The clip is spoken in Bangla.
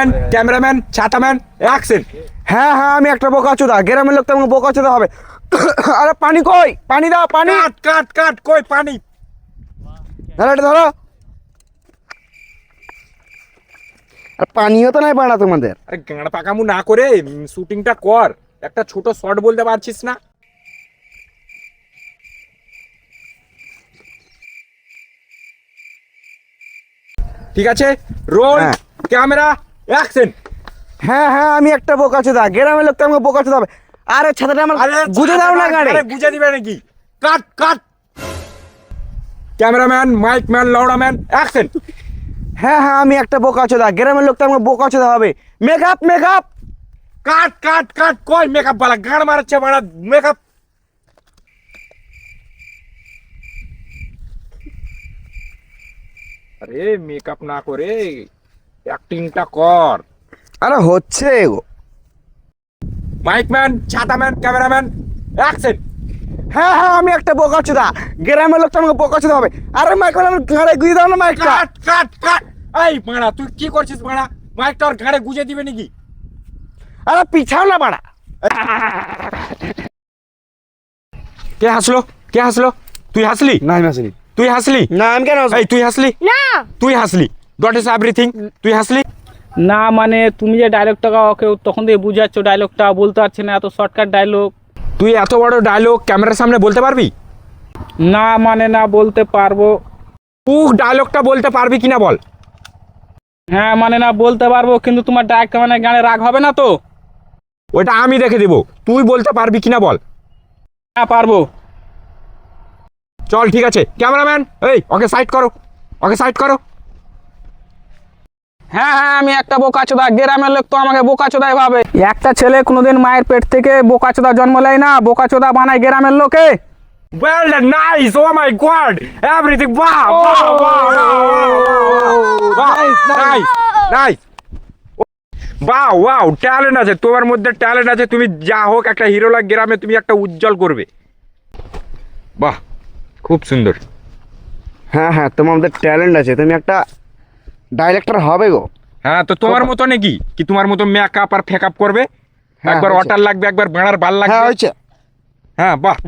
Cameraman cameraman ছাতাম্যান action. হ্যাঁ হ্যাঁ আমি একটা বোকাচোদা, গ্রামের লোক তো আমাকে বোকাচোদা হবে। আরে পানি কই, পানি দাও পানি। কাট কাট কাট কই পানি। ধরো এটা ধরো। আর পানিও তো নাই বাড়া তোমাদের। আরে গাঁড় পাকামু না করে শুটিংটা কর, একটা ছোট শর্ট বলতে পারছিস না? ঠিক আছে, রোল হ্যাঁ। Camera action. হ্যাঁ হ্যাঁ আমি একটা বোকাচোদা, গ্রামের লোক তো আমাকে বোকাচোদা হবে। আরে ছাতাটা আমার গুজে দাও না গাড়ি। বুঝে দিবে নাকি? Cut cut. Cameraman mic man লাউডা ম্যান অ্যাকশন। হ্যাঁ হ্যাঁ আমি একটা বোকাচোদা, গ্রামের লোক তো আমাকে বোকাচোদা হবে। Makeup makeup. কাট কাট কাট কই মেকআপ वाला গান মারছে বড় মেকআপ। আরে মেকআপ না করে অ্যাক্টিংটা কর। আরে হচ্ছে গো। মাইক ম্যান ছাতা ম্যান ক্যামেরাম্যান অ্যাকশন। হ্যাঁ হ্যাঁ আমি একটা বোকাচোদা, গ্রামের লোক তো আমাকে বোকাচোদা হবে। আরে মাইক আমার ঘাড়ে গুজে দাও না মাইকটা। কাট কাট কাট। এই মারা তুই কি করছিস মারা? মাইকটা ওর ঘাড়ে গুজে দিবে নাকি? আরে পিছাও না বাড়া। কে হাসলো? কে হাসলো? তুই হাসলি? না আমি আসিনি। তুই হাসলি? না আমি কেন আসবো? এই তুই হাসলি? না তুই হাসলি? Dot is everything. তুই হাসলি? না মানে তুমি যে ডায়লগটা ওকে তখন থেকে বুঝাচ্ছ, ডায়লগটা বলতে পারছি না, এত শর্টকাট ডায়লগ। তুই এত বড় ডায়লগ ক্যামেরার সামনে বলতে পারবি? না মানে না বলতে পারবো। তুই ডায়লগটা বলতে পারবি কিনা বল? হ্যাঁ মানে না বলতে পারবো, কিন্তু তোমার ডায়রেক্ট মানে গানে রাগ হবে না তো? ওটা আমি দেখে দেবো, তুই বলতে পারবি কিনা বল? হ্যাঁ পারবো। চল ঠিক আছে, ক্যামেরাম্যান এই ওকে সাইড করো, ওকে সাইড করো। হ্যাঁ হ্যাঁ আমি একটা বোকাচোদা, গ্রামের লোক তো আমাকে বোকাচোদাই ভাবে। একটা ছেলে কোনোদিন মায়ের পেট থেকে বোকাচোদা জন্ম নেয় না, বোকাচোদা বানায় গ্রামের লোকে। Well done, nice, oh my god, everything, wow, wow, wow, wow, nice, nice, wow, wow, talent আছে তোমার মধ্যে, ট্যালেন্ট আছে। তুমি যা হোক একটা হিরো লাগ গ্রামে তুমি একটা উজ্জ্বল করবে। বাহ, খুব সুন্দর। হ্যাঁ হ্যাঁ তোমার মধ্যে ট্যালেন্ট আছে, তুমি একটা ডাইরেক্টর হবে গো। হ্যাঁ তো তোমার মতো নাকি কি তোমার মতো মেকআপ আর ফেকআপ করবে? হ্যাঁ, একবার হয়েছে। ওয়াটার লাগবে, একবার বেড়ার বাল হ্যাঁ লাগবে। হয়েছে। হ্যাঁ বাহ।